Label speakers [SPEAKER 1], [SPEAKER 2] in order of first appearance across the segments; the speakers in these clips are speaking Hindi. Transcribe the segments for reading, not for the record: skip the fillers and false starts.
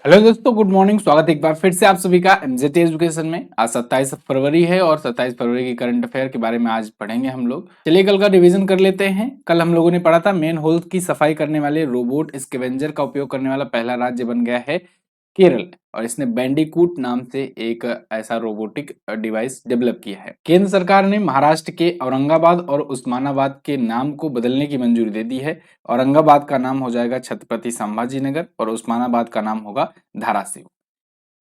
[SPEAKER 1] हेलो दोस्तों, गुड मॉर्निंग। स्वागत है एक बार फिर से आप सभी का एमजेटी एजुकेशन में। आज 27 फरवरी है और 27 फरवरी की करंट अफेयर के बारे में आज पढ़ेंगे हम लोग। चलिए कल का रिवीजन कर लेते हैं। कल हम लोगों ने पढ़ा था मेन होल की सफाई करने वाले रोबोट स्कैवेंजर का उपयोग करने वाला पहला राज्य बन गया है केरल, और इसने बैंडिकूट नाम से एक ऐसा रोबोटिक डिवाइस डेवलप किया है। केंद्र सरकार ने महाराष्ट्र के औरंगाबाद और उस्मानाबाद के नाम को बदलने की मंजूरी दे दी है। औरंगाबाद का नाम हो जाएगा छत्रपति संभाजी नगर और उस्मानाबाद का नाम होगा धाराशिव।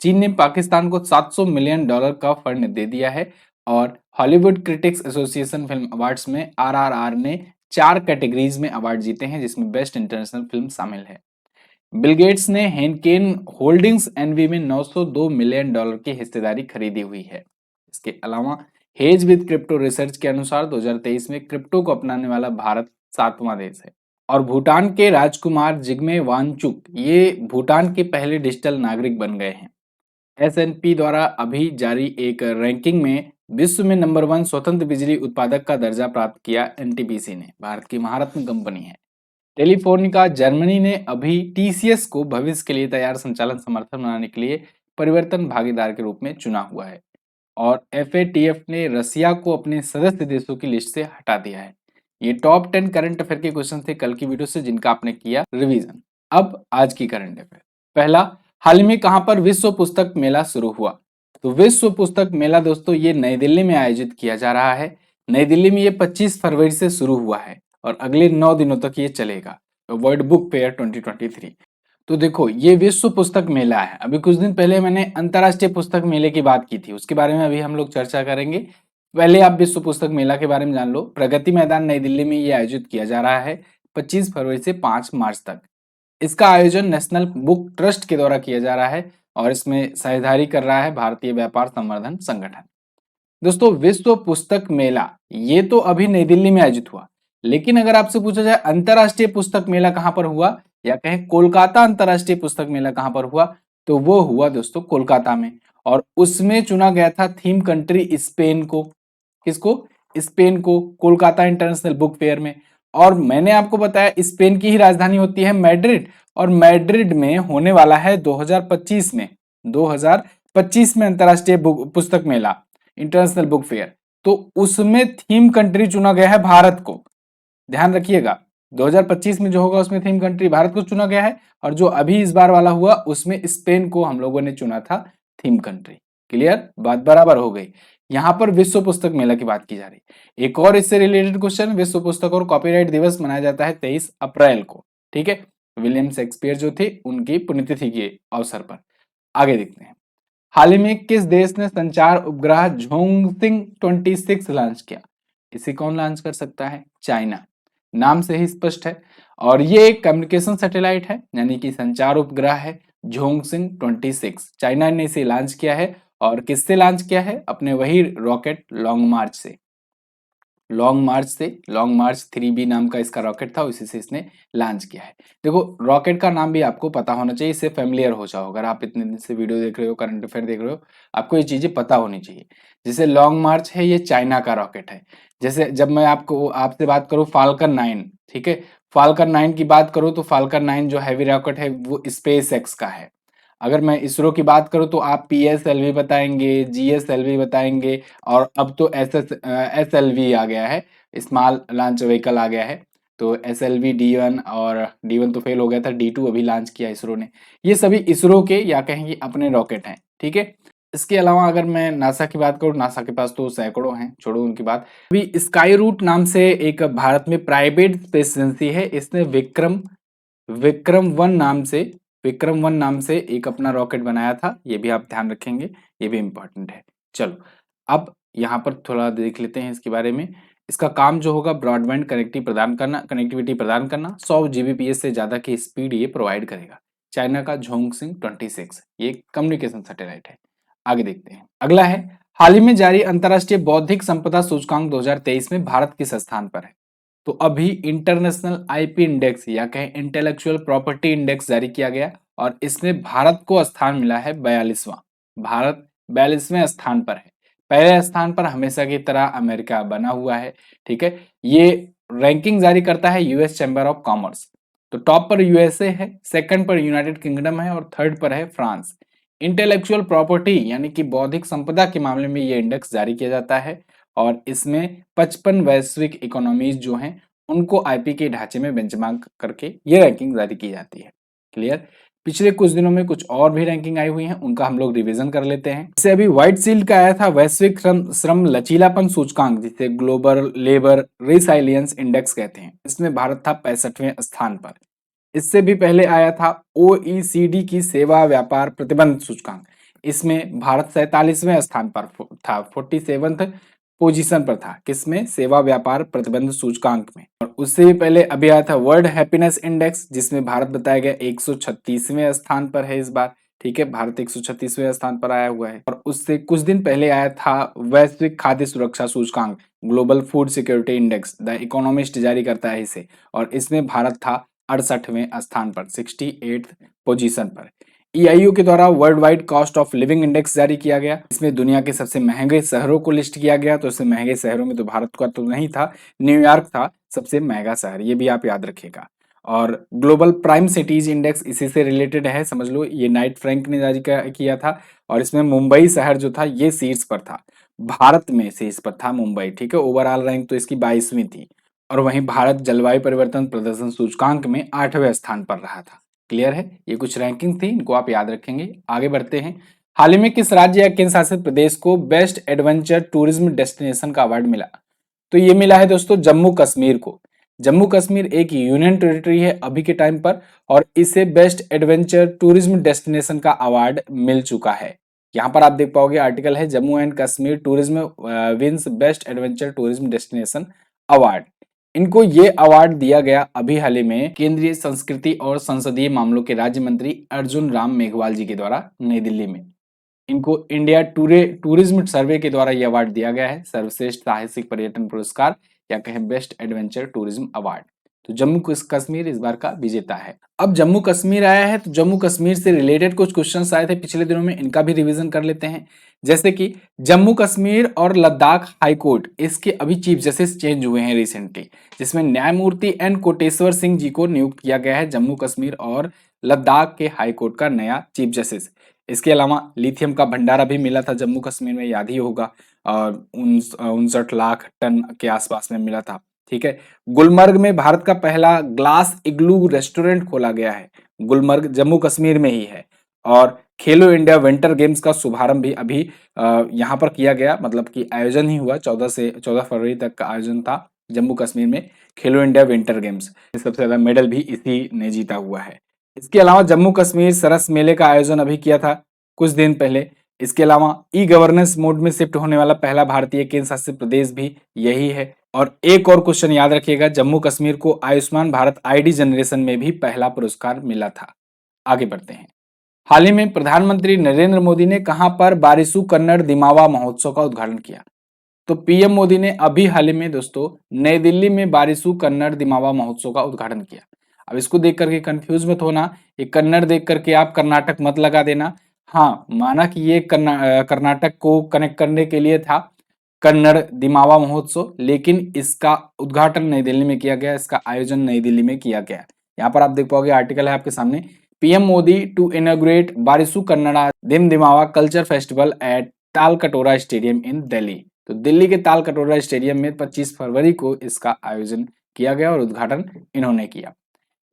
[SPEAKER 1] चीन ने पाकिस्तान को $700 मिलियन का फंड दे दिया है। और Hollywood critics association film awards में आरआरआर ने 4 कैटेगरीज में अवार्ड जीते हैं, जिसमें बेस्ट इंटरनेशनल फिल्म शामिल है। बिल गेट्स ने हेनकेन होल्डिंग्स एनवी में $902 मिलियन की हिस्सेदारी खरीदी हुई है। इसके अलावा हेज विद क्रिप्टो रिसर्च के अनुसार 2023 में क्रिप्टो को अपनाने वाला भारत 7वां देश है। और भूटान के राजकुमार जिग्मे वांगचुक ये भूटान के पहले डिजिटल नागरिक बन गए हैं। एसएनपी द्वारा अभी जारी एक रैंकिंग में विश्व में नंबर 1 स्वतंत्र बिजली उत्पादक का दर्जा प्राप्त किया एनटीपीसी ने। भारत की महारत्न कंपनी है। टेलीफोनिका जर्मनी ने अभी टीसीएस को भविष्य के लिए तैयार संचालन समर्थन बनाने के लिए परिवर्तन भागीदार के रूप में चुना हुआ है। और एफएटीएफ ने रसिया को अपने सदस्य देशों की लिस्ट से हटा दिया है। ये टॉप 10 करंट अफेयर के क्वेश्चन थे कल की वीडियो से, जिनका आपने किया रिवीजन। अब आज की करंट अफेयर। पहला, हाल ही में कहां पर विश्व पुस्तक मेला शुरू हुआ? तो विश्व पुस्तक मेला दोस्तों ये नई दिल्ली में आयोजित किया जा रहा है। नई दिल्ली में ये 25 फरवरी से शुरू हुआ है और अगले 9 दिनों तक ये चलेगा। World book fair 2023। तो देखो, ये विश्व पुस्तक मेला है। अभी कुछ दिन पहले मैंने अंतरराष्ट्रीय पुस्तक मेले की बात की थी, उसके बारे में अभी हम लोग चर्चा करेंगे। पहले आप विश्व पुस्तक मेला के बारे में जान लो। प्रगति मैदान नई दिल्ली में ये आयोजित किया जा रहा है 25 फरवरी से 5 मार्च तक। इसका आयोजन नेशनल बुक ट्रस्ट के द्वारा किया जा रहा है और इसमें साझेदारी कर रहा है भारतीय व्यापार संवर्धन संगठन। दोस्तों, विश्व पुस्तक मेला ये तो अभी नई दिल्ली में आयोजित हुआ, लेकिन अगर आपसे पूछा जाए अंतरराष्ट्रीय पुस्तक मेला कहां पर हुआ, या कहें कोलकाता अंतरराष्ट्रीय पुस्तक मेला कहां पर हुआ, तो वो हुआ दोस्तों कोलकाता में। और उसमें चुना गया था थीम कंट्री स्पेन को। किसको? स्पेन को, कोलकाता इंटरनेशनल बुक फेयर में। और मैंने आपको बताया स्पेन की ही राजधानी होती है मैड्रिड, और मैड्रिड में होने वाला है 2025 में। 2025 में अंतरराष्ट्रीय पुस्तक मेला, इंटरनेशनल बुक फेयर। तो उसमें थीम कंट्री चुना गया है भारत को। ध्यान रखिएगा, 2025 में जो होगा उसमें थीम कंट्री भारत को चुना गया है, और जो अभी इस बार वाला हुआ उसमें स्पेन को हम लोगों ने चुना था थीम कंट्री। क्लियर? बात बराबर हो गई। यहां पर विश्व पुस्तक मेला की बात की जा रही। एक और इससे रिलेटेड क्वेश्चन, विश्व पुस्तक और कॉपीराइट दिवस मनाया जाता है 23 अप्रैल को। ठीक है, विलियम शेक्सपियर जो थे उनकी पुण्यतिथि के अवसर पर। आगे देखते हैं, हाल ही में किस देश ने संचार उपग्रह झोंगसिंग 26 लॉन्च किया? इसे कौन लॉन्च कर सकता है? चाइना। नाम से ही स्पष्ट है। और ये एक कम्युनिकेशन सैटेलाइट है, यानी कि संचार उपग्रह है। झोंगसिंग 26 चाइना ने इसे लॉन्च किया है। और किससे लॉन्च किया है? अपने वही रॉकेट लॉन्ग मार्च से। लॉन्ग मार्च 3B नाम का इसका रॉकेट था, उसी से इसने लॉन्च किया है। देखो, रॉकेट का नाम भी आपको पता होना चाहिए, इससे फेमिलियर हो जाओ। अगर आप इतने दिन से वीडियो देख रहे हो, करंट अफेयर देख रहे हो, आपको ये चीजें पता होनी चाहिए। जैसे लॉन्ग मार्च है, ये चाइना का रॉकेट है। जैसे जब मैं आपसे बात करूं फाल्कन 9, ठीक है, फाल्कन 9 की बात करूं तो फाल्कन 9 जो हैवी रॉकेट है वो स्पेस एक्स का है। अगर मैं इसरो की बात करूं तो आप PSLV बताएंगे, GSLV बताएंगे, और अब तो SLV आ गया है, स्मॉल लॉन्च व्हीकल आ गया है। तो SLV D1, और D1 तो फेल हो गया था, D2 अभी लॉन्च किया इसरो ने। ये सभी इसरो के या कहेंगे अपने रॉकेट हैं। ठीक है, इसके अलावा अगर मैं नासा की बात करूं, नासा के पास तो सैकड़ों हैं, छोड़ो उनकी बात। अभी स्काई रूट नाम से एक भारत में प्राइवेट स्पेस एजेंसी है, इसने विक्रम वन नाम से एक अपना रॉकेट बनाया था। ये भी आप ध्यान रखेंगे, ये भी इंपॉर्टेंट है। चलो, अब यहाँ पर थोड़ा देख लेते हैं इसके बारे में। इसका काम जो होगा ब्रॉडबैंड कनेक्टिविटी प्रदान करना। 100 Gbps से ज्यादा की स्पीड ये प्रोवाइड करेगा। चाइना का झोंगसिंग 26 ये कम्युनिकेशन सैटेलाइट है। आगे देखते हैं, अगला है, हाल ही में जारी अंतरराष्ट्रीय बौद्धिक संपदा सूचकांक 2023 में भारत किस स्थान पर है? तो अभी इंटरनेशनल IP इंडेक्स या कहें इंटेलेक्चुअल प्रॉपर्टी इंडेक्स जारी किया गया, और इसमें भारत को स्थान मिला है 42वां। भारत 42वें स्थान पर है। पहले स्थान पर हमेशा की तरह अमेरिका बना हुआ है। ठीक है, ये रैंकिंग जारी करता है US चैम्बर ऑफ कॉमर्स। तो टॉप पर यूएसए है, सेकंड पर यूनाइटेड किंगडम है और थर्ड पर है फ्रांस। इंटेलेक्चुअल प्रॉपर्टी यानी कि बौद्धिक संपदा के मामले में ये इंडेक्स जारी किया जाता है और इसमें 55 वैश्विक इकोनॉमीज जो हैं उनको आईपी के ढांचे में बेंचमार्क करके ये रैंकिंग जारी की जाती है। क्लियर। पिछले कुछ दिनों में कुछ और भी रैंकिंग आई हुई हैं, उनका हम लोग रिवीजन कर लेते हैं। जैसे अभी व्हाइट सील्ड का आया था वैश्विक श्रम लचीलापन सूचकांक, जिसे ग्लोबल लेबर रिसाइलियंस इंडेक्स कहते हैं। इसमें भारत था 65वें स्थान पर। इससे भी पहले आया था ओईसीडी की सेवा व्यापार प्रतिबंध सूचकांक। इसमें भारत 47वें स्थान पर था, 47th पोजीशन पर था। किसमें? सेवा व्यापार प्रतिबंध सूचकांक में। और उससे भी पहले अभी आया था वर्ल्ड हैप्पीनेस इंडेक्स, जिसमें भारत बताया गया 136वें स्थान पर है इस बार। ठीक है, भारत 136वें स्थान पर आया हुआ है। और उससे कुछ दिन पहले आया था वैश्विक खाद्य सुरक्षा सूचकांक, global food security index, the economist जारी करता है इसे, और इसमें भारत था 68वें स्थान पर, 68th पोजीशन पर। ईआईयू के द्वारा world wide cost of living index जारी किया गया। इसमें दुनिया के सबसे महंगे शहरों को लिस्ट किया गया। तो इससे महंगे शहरों में तो भारत का तो नहीं था, न्यूयॉर्क था सबसे महंगा शहर, ये भी आप याद रखिएगा। और ग्लोबल प्राइम सिटीज इंडेक्स इसी से रिलेटेड है, समझ लो, ये नाइट फ्रैंक ने जारी किया था। और इसमें मुंबई शहर जो था ये शीर्ष पर था, भारत में शीर्ष पर था मुंबई। ठीक है, ओवरऑल रैंक तो इसकी 22वीं थी। और वहीं भारत जलवायु परिवर्तन प्रदर्शन सूचकांक में 8वें स्थान पर रहा था। क्लियर है, ये कुछ रैंकिंग थी, इनको आप याद रखेंगे। आगे बढ़ते हैं। हाल ही में किस राज्य या केंद्र शासित प्रदेश को बेस्ट एडवेंचर टूरिज्म डेस्टिनेशन का अवार्ड मिला? तो ये मिला है दोस्तों जम्मू कश्मीर को। जम्मू कश्मीर एक यूनियन टेरिटरी है अभी के टाइम पर, और इसे बेस्ट एडवेंचर टूरिज्म डेस्टिनेशन का अवार्ड मिल चुका है। यहाँ पर आप देख पाओगे आर्टिकल है, Jammu and Kashmir tourism wins best adventure tourism destination award. इनको ये अवार्ड दिया गया अभी हाल ही में केंद्रीय संस्कृति और संसदीय मामलों के राज्य मंत्री अर्जुन राम मेघवाल जी के द्वारा नई दिल्ली में। इनको इंडिया टूरिज्म सर्वे के द्वारा यह अवार्ड दिया गया है, सर्वश्रेष्ठ साहसिक पर्यटन पुरस्कार या कहें बेस्ट एडवेंचर टूरिज्म अवार्ड। तो जम्मू कश्मीर इस बार का विजेता है। अब जम्मू कश्मीर आया है, तो जम्मू कश्मीर से रिलेटेड कुछ क्वेश्चंस आए थे पिछले दिनों में, इनका भी रिवीजन कर लेते हैं। जैसे कि जम्मू कश्मीर और लद्दाख हाई कोर्ट, इसके अभी चीफ जस्टिस चेंज हुए हैं रिसेंटली, जिसमें न्यायमूर्ति एन कोटेश्वर सिंह जी को नियुक्त किया गया है जम्मू कश्मीर और लद्दाख के हाई कोर्ट का नया चीफ जस्टिस। इसके अलावा लिथियम का भंडारा भी मिला था जम्मू कश्मीर में, याद ही होगा, और 59 लाख टन के आसपास में मिला था। ठीक है, गुलमर्ग में भारत का पहला ग्लास इग्लू रेस्टोरेंट खोला गया है, गुलमर्ग जम्मू कश्मीर में ही है। और खेलो इंडिया विंटर गेम्स का शुभारंभ भी अभी यहाँ पर किया गया, मतलब कि आयोजन ही हुआ, 14 फरवरी तक का आयोजन था जम्मू कश्मीर में खेलो इंडिया विंटर गेम्स। सबसे ज्यादा मेडल भी इसी ने जीता हुआ है। इसके अलावा जम्मू कश्मीर सरस मेले का आयोजन अभी किया था कुछ दिन पहले। इसके अलावा ई गवर्नेंस मोड में शिफ्ट होने वाला पहला भारतीय केंद्र शासित प्रदेश भी यही है। और एक और क्वेश्चन याद रखिएगा, जम्मू कश्मीर को आयुष्मान भारत आईडी जनरेशन में भी पहला पुरस्कार मिला था। आगे बढ़ते हैं। हाल ही में प्रधानमंत्री नरेंद्र मोदी ने कहां पर बारिसु कन्नड़ दिमावा महोत्सव का उद्घाटन किया? तो पीएम मोदी ने अभी हाल ही में दोस्तों नई दिल्ली में बारिसु कन्नड़ दिमावा महोत्सव का उद्घाटन किया। अब इसको देख करके कंफ्यूज मत होना, ये कन्नड़ देख करके आप कर्नाटक मत लगा देना। हाँ, माना कि ये कर्नाटक को कनेक्ट करने के लिए था कन्नड़ दिमावा महोत्सव, लेकिन इसका उद्घाटन नई दिल्ली में किया गया, इसका आयोजन नई दिल्ली में किया गया। यहाँ पर आप देख पाओगे आर्टिकल है आपके सामने, PM Modi to inaugurate Barisu Kannada Dim Dimava culture festival at Talkatora stadium in Delhi. तो दिल्ली के तालकटोरा स्टेडियम में 25 फरवरी को इसका आयोजन किया गया और उद्घाटन इन्होंने किया।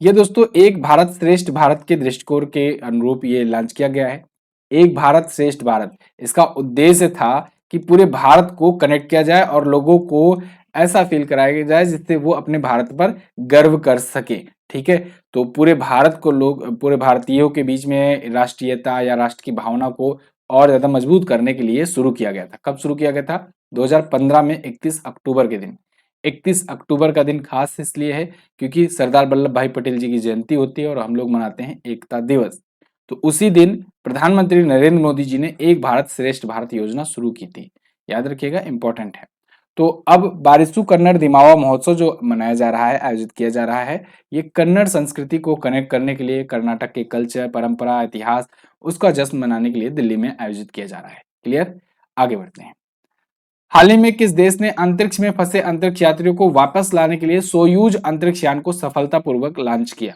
[SPEAKER 1] ये दोस्तों एक भारत श्रेष्ठ भारत के दृष्टिकोण के अनुरूप ये लॉन्च किया गया है। एक भारत श्रेष्ठ भारत, इसका उद्देश्य था कि पूरे भारत को कनेक्ट किया जाए और लोगों को ऐसा फील कराया जाए जिससे वो अपने भारत पर गर्व कर सके। ठीक है, तो पूरे भारत को पूरे भारतीयों के बीच में राष्ट्रीयता या राष्ट्र की भावना को और ज्यादा मजबूत करने के लिए शुरू किया गया था। कब शुरू किया गया था? 2015 में 31 अक्टूबर के दिन। 31 अक्टूबर का दिन खास इसलिए है क्योंकि सरदार वल्लभ भाई पटेल जी की जयंती होती है और हम लोग मनाते हैं एकता दिवस। तो उसी दिन प्रधानमंत्री नरेंद्र मोदी जी ने एक भारत श्रेष्ठ भारत योजना शुरू की थी, याद रखिएगा, इंपॉर्टेंट है। तो अब बारिसु कन्नड़ दिमावा महोत्सव जो मनाया जा रहा है, आयोजित किया जा रहा है, ये कन्नड़ संस्कृति को कनेक्ट करने के लिए, कर्नाटक के कल्चर, परंपरा, इतिहास, उसका जश्न मनाने के लिए दिल्ली में आयोजित किया जा रहा है। क्लियर? आगे बढ़ते हैं। हाल ही में किस देश ने अंतरिक्ष में फंसे अंतरिक्ष यात्रियों को वापस लाने के लिए सोयूज अंतरिक्ष यान को सफलतापूर्वक लॉन्च किया?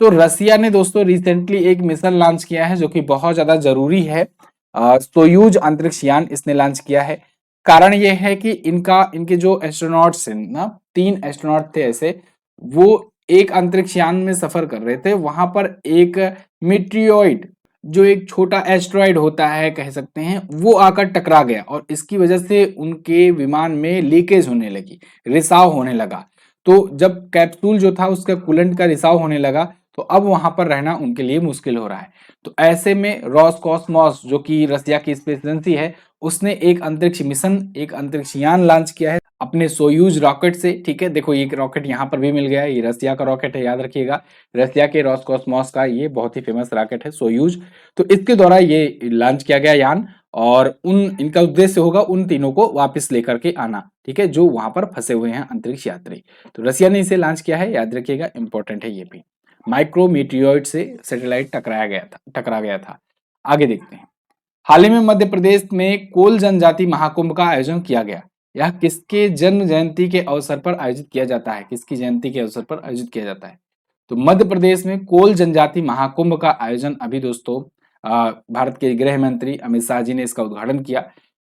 [SPEAKER 1] तो रसिया ने दोस्तों रिसेंटली एक मिशन लॉन्च किया है जो कि बहुत ज्यादा जरूरी है। सोयूज अंतरिक्ष यान इसने लॉन्च किया है। कारण ये है कि इनके जो एस्ट्रोनॉट्स हैं ना, 3 एस्ट्रोनॉट थे ऐसे, वो एक अंतरिक्ष यान में सफर कर रहे थे। वहां पर एक मीटियोइड, जो एक छोटा एस्ट्रॉइड होता है कह सकते हैं, वो आकर टकरा गया और इसकी वजह से उनके विमान में लीकेज होने लगी, रिसाव होने लगा। तो जब कैप्सूल जो था उसका कूलेंट का रिसाव होने लगा, तो अब वहां पर रहना उनके लिए मुश्किल हो रहा है। तो ऐसे में रोसकॉस्मोस जो कि रसिया की स्पेस एजेंसी है, उसने एक अंतरिक्ष मिशन, एक अंतरिक्ष यान लॉन्च किया है अपने सोयूज रॉकेट से। ठीक है, देखो ये रॉकेट यहाँ पर भी मिल गया है, ये रसिया का रॉकेट है, याद रखिएगा। रसिया के रोसकॉस्मोस का ये बहुत ही फेमस रॉकेट है सोयूज। तो इसके द्वारा ये लॉन्च किया गया यान, और इनका उद्देश्य होगा उन तीनों को वापस लेकर के आना, ठीक है, जो वहां पर फंसे हुए हैं अंतरिक्ष यात्री। तो रसिया ने इसे लॉन्च किया है, याद रखिएगा, इंपॉर्टेंट है ये भी। माइक्रोमीटियोइड से सैटेलाइट टकरा गया था। आगे देखते हैं। हाल ही में मध्य प्रदेश में कोल जनजाति महाकुंभ का आयोजन किया गया। यह किसके जन्म जयंती के अवसर पर आयोजित किया जाता है? किसकी जयंती के अवसर पर आयोजित किया जाता है? तो मध्य प्रदेश में कोल जनजाति महाकुंभ का आयोजन अभी दोस्तों भारत के गृह मंत्री अमित शाह जी ने इसका उद्घाटन किया।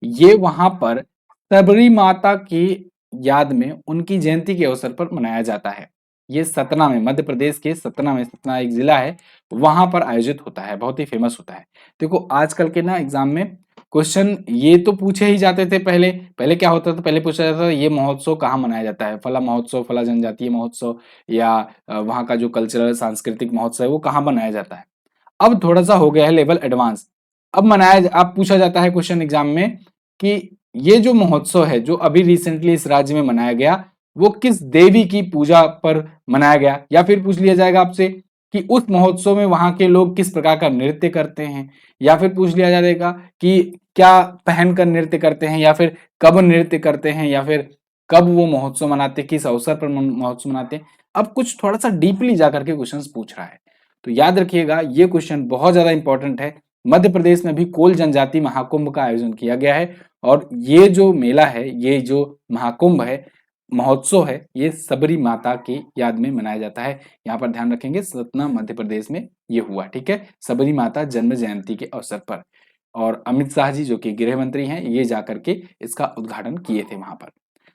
[SPEAKER 1] ये वहां पर सबरी माता की याद में उनकी जयंती के अवसर पर मनाया जाता है। ये सतना में, मध्य प्रदेश के सतना में, सतना एक जिला है, वहां पर आयोजित होता है, बहुत ही फेमस होता है। देखो आजकल के ना एग्जाम में क्वेश्चन ये तो पूछे ही जाते थे। पहले पहले क्या होता था, पहले पूछा जाता था ये महोत्सव कहाँ मनाया जाता है, फला महोत्सव, फला जनजातीय महोत्सव, या वहाँ का जो कल्चरल सांस्कृतिक महोत्सव है वो कहाँ मनाया जाता है। अब थोड़ा सा हो गया है लेवल एडवांस। अब पूछा जाता है क्वेश्चन एग्जाम में कि ये जो महोत्सव है जो अभी रिसेंटली इस राज्य में मनाया गया, वो किस देवी की पूजा पर मनाया गया। या फिर पूछ लिया जाएगा आपसे कि उस महोत्सव में वहां के लोग किस प्रकार का नृत्य करते हैं। या फिर पूछ लिया जाएगा कि क्या पहनकर नृत्य करते हैं, या फिर कब नृत्य करते हैं, या फिर कब वो महोत्सव मनाते हैं, किस अवसर पर महोत्सव मनाते हैं। अब कुछ थोड़ा सा डीपली जाकर के क्वेश्चन पूछ रहा है। तो याद रखिएगा ये क्वेश्चन बहुत ज्यादा इंपॉर्टेंट है। मध्य प्रदेश में भी कोल जनजाति महाकुंभ का आयोजन किया गया है, और ये जो मेला है, ये जो महाकुंभ है, महोत्सव है, ये सबरी माता की याद में मनाया जाता है। यहाँ पर ध्यान रखेंगे सतना मध्य प्रदेश में ये हुआ, ठीक है, सबरी माता जन्म जयंती के अवसर पर। और अमित शाह जी जो कि गृह मंत्री हैं, ये जाकर के इसका उद्घाटन किए थे वहां पर।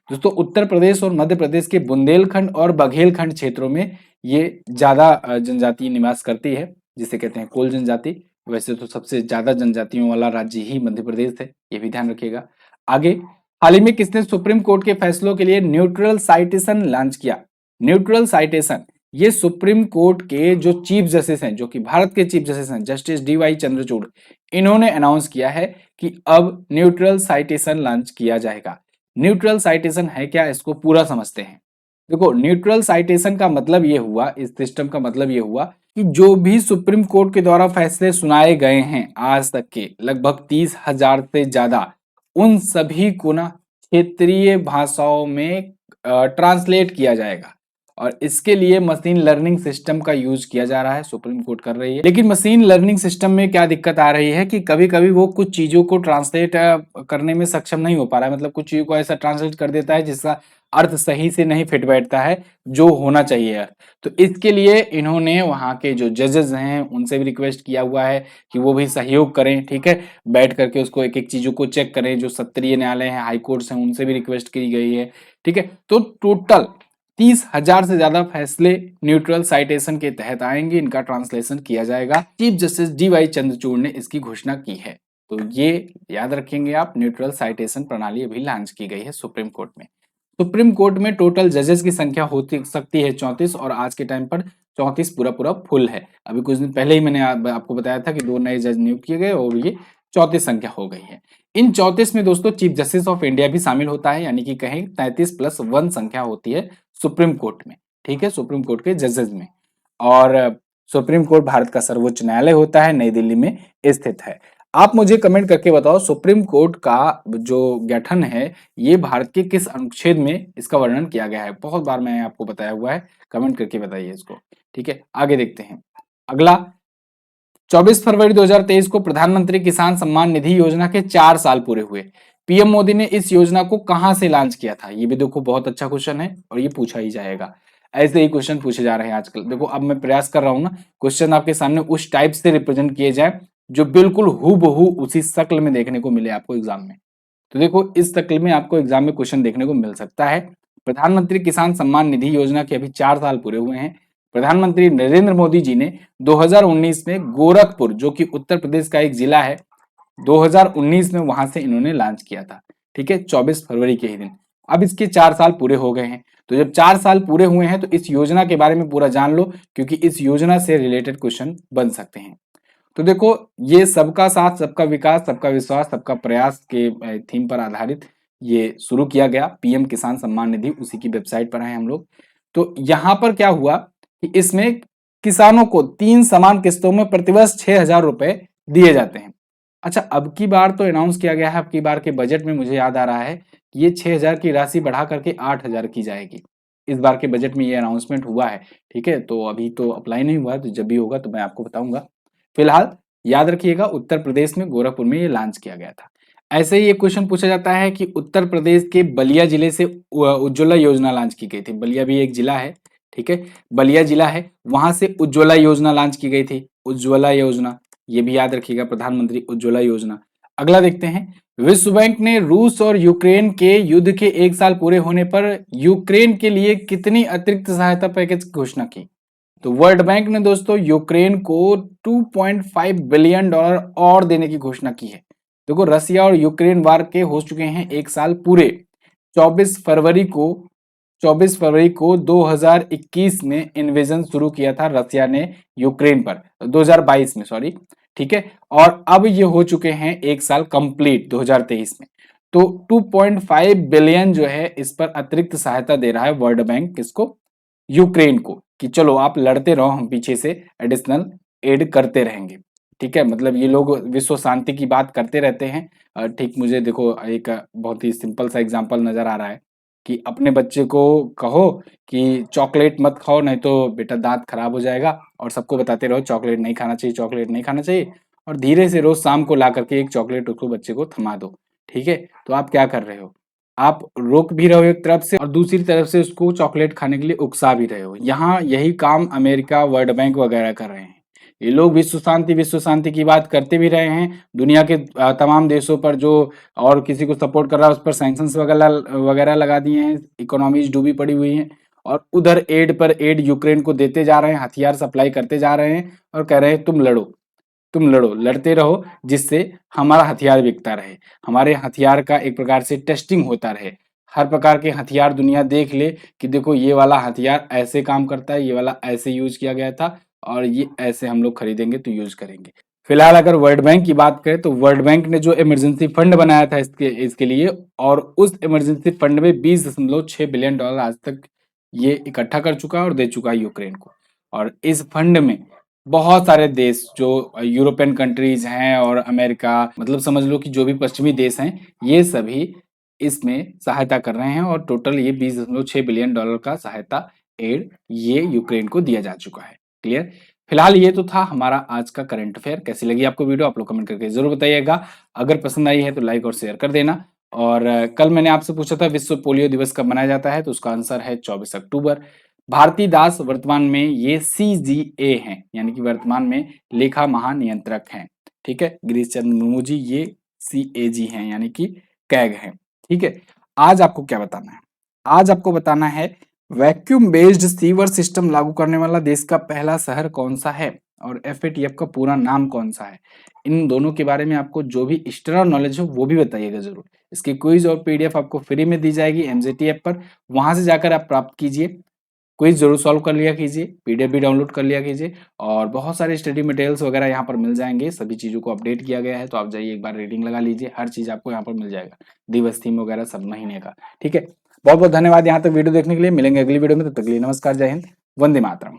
[SPEAKER 1] दोस्तों उत्तर प्रदेश और मध्य प्रदेश के बुंदेलखंड और बघेलखंड क्षेत्रों में ये ज्यादा जनजाति निवास करती है, जिसे कहते हैं कोल जनजाति। वैसे तो सबसे ज्यादा जनजातियों वाला राज्य ही मध्य प्रदेश है, ये भी ध्यान रखिएगा। आगे, हाल ही में किसने सुप्रीम कोर्ट के फैसलों के लिए न्यूट्रल साइटेशन लॉन्च किया? न्यूट्रल साइटेशन, ये सुप्रीम कोर्ट के जो चीफ जस्टिस हैं, जो कि भारत के चीफ जस्टिस हैं, जस्टिस डीवाई चंद्रचूड़, इन्होंने अनाउंस किया है कि अब न्यूट्रल साइटेशन लॉन्च किया जाएगा। न्यूट्रल साइटेशन है क्या, इसको पूरा समझते हैं। देखो न्यूट्रल साइटेशन का मतलब ये हुआ, इस सिस्टम का मतलब ये हुआ कि जो भी सुप्रीम कोर्ट के द्वारा फैसले सुनाए गए हैं आज तक के लगभग 30,000 से ज्यादा, उन सभी को ना क्षेत्रीय भाषाओं में ट्रांसलेट किया जाएगा। और इसके लिए मशीन लर्निंग सिस्टम का यूज किया जा रहा है, सुप्रीम कोर्ट कर रही है। लेकिन मशीन लर्निंग सिस्टम में क्या दिक्कत आ रही है कि कभी कभी वो कुछ चीजों को ट्रांसलेट करने में सक्षम नहीं हो पा रहा है। मतलब कुछ चीजों को ऐसा ट्रांसलेट कर देता है जिसका अर्थ सही से नहीं फिट बैठता है जो होना चाहिए। तो इसके लिए इन्होंने वहां के जो जजेस हैं उनसे भी रिक्वेस्ट किया हुआ है कि वो भी सहयोग करें, ठीक है, बैठ करके उसको एक एक चीजों को चेक करें। जो सत्रीय न्यायालय है, हाई कोर्ट्स हैं, उनसे भी रिक्वेस्ट की गई है, ठीक है। तो टोटल 30,000 से ज्यादा फैसले न्यूट्रल साइटेशन के तहत आएंगे, इनका ट्रांसलेशन किया जाएगा। चीफ जस्टिस डीवाई चंद्रचूड़ ने इसकी घोषणा की है। तो ये याद रखेंगे आप, न्यूट्रल साइटेशन प्रणाली अभी लॉन्च की गई है सुप्रीम कोर्ट में। सुप्रीम कोर्ट में टोटल जजेस की संख्या हो सकती है 34, और आज के टाइम पर 34 पूरा पूरा फुल है। अभी कुछ दिन पहले ही मैंने आपको बताया था कि 2 नए जज नियुक्त किए गए और ये 34 संख्या हो गई है। इन 34 में दोस्तों चीफ जस्टिस ऑफ इंडिया भी शामिल होता है, यानी कि कहीं 33+1 संख्या होती है सुप्रीम कोर्ट में, ठीक है, सुप्रीम कोर्ट के जजेस में। और सुप्रीम कोर्ट भारत का सर्वोच्च न्यायालय होता है, नई दिल्ली में स्थित है। आप मुझे कमेंट करके बताओ सुप्रीम कोर्ट का जो गठन है ये भारत के किस अनुच्छेद में इसका वर्णन किया गया है। बहुत बार मैंने आपको बताया हुआ है, कमेंट करके बताइए इसको, ठीक है। आगे देखते हैं अगला। 24 फरवरी 2023 को प्रधानमंत्री किसान सम्मान निधि योजना के 4 साल पूरे हुए। पीएम मोदी ने इस योजना को कहां से लॉन्च किया था? ये भी देखो बहुत अच्छा क्वेश्चन है और ये पूछा ही जाएगा। ऐसे ही क्वेश्चन पूछे जा रहे हैं आजकल। देखो अब मैं प्रयास कर रहा हूँ ना क्वेश्चन आपके सामने उस टाइप से रिप्रेजेंट किए जाए जो बिल्कुल हूबहू उसी शक्ल में देखने को मिले आपको एग्जाम में। तो देखो इस शक्ल में आपको एग्जाम में क्वेश्चन देखने को मिल सकता है। प्रधानमंत्री किसान सम्मान निधि योजना के अभी 4 साल पूरे हुए हैं। प्रधानमंत्री नरेंद्र मोदी जी ने 2019 में गोरखपुर, जो कि उत्तर प्रदेश का एक जिला है, 2019 में वहां से इन्होंने लॉन्च किया था। ठीक है, 24 फरवरी के ही दिन। अब इसके 4 साल पूरे हो गए हैं। तो जब 4 साल पूरे हुए हैं तो इस योजना के बारे में पूरा जान लो, क्योंकि इस योजना से रिलेटेड क्वेश्चन बन सकते हैं। तो देखो ये सबका साथ सबका विकास सबका विश्वास सबका प्रयास के थीम पर आधारित ये शुरू किया गया पीएम किसान सम्मान निधि, उसी की वेबसाइट पर हैं हम लोग। तो यहाँ पर क्या हुआ कि इसमें किसानों को 3 समान किस्तों में प्रतिवर्ष 6,000 रुपए दिए जाते हैं। अच्छा, अब की बार तो अनाउंस किया गया है, अब की बार के बजट में मुझे याद आ रहा है कि ये 6,000 की राशि बढ़ा करके 8,000 की जाएगी। इस बार के बजट में ये अनाउंसमेंट हुआ है। ठीक है, तो अभी तो अप्लाई नहीं हुआ है, तो जब भी होगा तो मैं आपको बताऊंगा। फिलहाल याद रखिएगा उत्तर प्रदेश में गोरखपुर में ये लॉन्च किया गया था। ऐसे ही एक क्वेश्चन पूछा जाता है कि उत्तर प्रदेश के बलिया जिले से उज्ज्वला योजना लॉन्च की गई थी। बलिया भी एक जिला है, ठीक है, बलिया जिला है, वहां से उज्ज्वला योजना लॉन्च की गई थी। उज्ज्वला योजना, ये भी याद रखिएगा, प्रधानमंत्री उज्ज्वला योजना। अगला देखते हैं, विश्व बैंक ने रूस और यूक्रेन के युद्ध के 1 साल पूरे होने पर यूक्रेन के लिए कितनी अतिरिक्त सहायता पैकेज की घोषणा की। तो वर्ल्ड बैंक ने दोस्तों यूक्रेन को 2.5 बिलियन डॉलर और देने की घोषणा की है। देखो रसिया और यूक्रेन वार के हो चुके हैं 1 साल पूरे। 24 फरवरी को 2021 में इन्वेजन शुरू किया था रसिया ने यूक्रेन पर, 2022 में सॉरी, ठीक है, और अब ये हो चुके हैं 1 साल कंप्लीट 2023 में। तो 2.5 बिलियन जो है इस पर अतिरिक्त सहायता दे रहा है वर्ल्ड बैंक किसको, यूक्रेन को, कि चलो आप लड़ते रहो, हम पीछे से एडिशनल एड करते रहेंगे। ठीक है, मतलब ये लोग विश्व शांति की बात करते रहते हैं। ठीक, मुझे देखो एक बहुत ही सिंपल सा एग्जांपल नजर आ रहा है कि अपने बच्चे को कहो कि चॉकलेट मत खाओ नहीं तो बेटा दांत खराब हो जाएगा, और सबको बताते रहो चॉकलेट नहीं खाना चाहिए, चॉकलेट नहीं खाना चाहिए, और धीरे से रोज शाम को ला करके एक चॉकलेट उसको बच्चे को थमा दो। ठीक है, तो आप क्या कर रहे हो, आप रोक भी रहे हो एक तरफ से और दूसरी तरफ से उसको चॉकलेट खाने के लिए उकसा भी रहे हो। यहाँ यही काम अमेरिका, वर्ल्ड बैंक वगैरह कर रहे हैं। ये लोग विश्व शांति की बात करते भी रहे हैं, दुनिया के तमाम देशों पर जो और किसी को सपोर्ट कर रहा है उस पर सैंक्शंस वगैरह वगैरह लगा दिए हैं, इकोनॉमीज डूबी पड़ी हुई हैं, और उधर एड पर एड यूक्रेन को देते जा रहे हैं, हथियार सप्लाई करते जा रहे हैं और कह रहे हैं तुम लड़ो, तुम लड़ो, लड़ते रहो, जिससे हमारा हथियार बिकता रहे, हमारे हथियार का एक प्रकार से टेस्टिंग होता रहे, हर प्रकार के हथियार दुनिया देख ले कि देखो ये वाला हथियार ऐसे काम करता है, ये वाला ऐसे यूज किया गया था, और ये ऐसे हम लोग खरीदेंगे तो यूज करेंगे। फिलहाल अगर वर्ल्ड बैंक की बात करें तो वर्ल्ड बैंक ने जो इमरजेंसी फंड बनाया था इसके लिए, और उस इमरजेंसी फंड में 20.6 बिलियन डॉलर आज तक ये इकट्ठा कर चुका है और दे चुका है यूक्रेन को। और इस फंड में बहुत सारे देश जो यूरोपियन कंट्रीज हैं और अमेरिका, मतलब समझ लो कि जो भी पश्चिमी देश हैं, ये सभी इसमें सहायता कर रहे हैं, और टोटल ये 20.6 बिलियन डॉलर का सहायता एड ये यूक्रेन को दिया जा चुका है। क्लियर। फिलहाल ये तो था हमारा आज का करंट अफेयर। कैसी लगी आपको वीडियो, आप लोग कमेंट करके जरूर बताइएगा। अगर पसंद आई है तो लाइक और शेयर कर देना। और कल मैंने आपसे पूछा था विश्व पोलियो दिवस कब मनाया जाता है, तो उसका आंसर है 24 अक्टूबर। भारती दास वर्तमान में ये CGA हैं, यानी कि वर्तमान में लेखा महानियंत्रक हैं। ठीक है, गिरीश चंद्र मुर्मू जी ये CAG हैं, यानी कि कैग हैं। ठीक है, आज आपको क्या बताना है, आज आपको बताना है वैक्यूम बेस्ड सीवर सिस्टम लागू करने वाला देश का पहला शहर कौन सा है, और FATF का पूरा नाम कौन सा है। इन दोनों के बारे में आपको जो भी एक्स्ट्रा नॉलेज हो वो भी बताइएगा जरूर। इसकी क्विज और PDF आपको फ्री में दी जाएगी MZT ऐप पर, वहां से जाकर आप प्राप्त कीजिए। क्विज जरूर सॉल्व कर लिया कीजिए, PDF भी डाउनलोड कर लिया कीजिए, और बहुत सारे स्टडी मटेरियल्स वगैरह यहाँ पर मिल जाएंगे। सभी चीज़ों को अपडेट किया गया है, तो आप जाइए एक बार रीडिंग लगा लीजिए, हर चीज़ आपको यहाँ पर मिल जाएगा, दिवस थीम वगैरह सब महीने का। ठीक है, बहुत बहुत धन्यवाद यहाँ तक वीडियो देखने के लिए। मिलेंगे अगली वीडियो में, तब तक के लिए नमस्कार, जय हिंद, वंदे मातरम।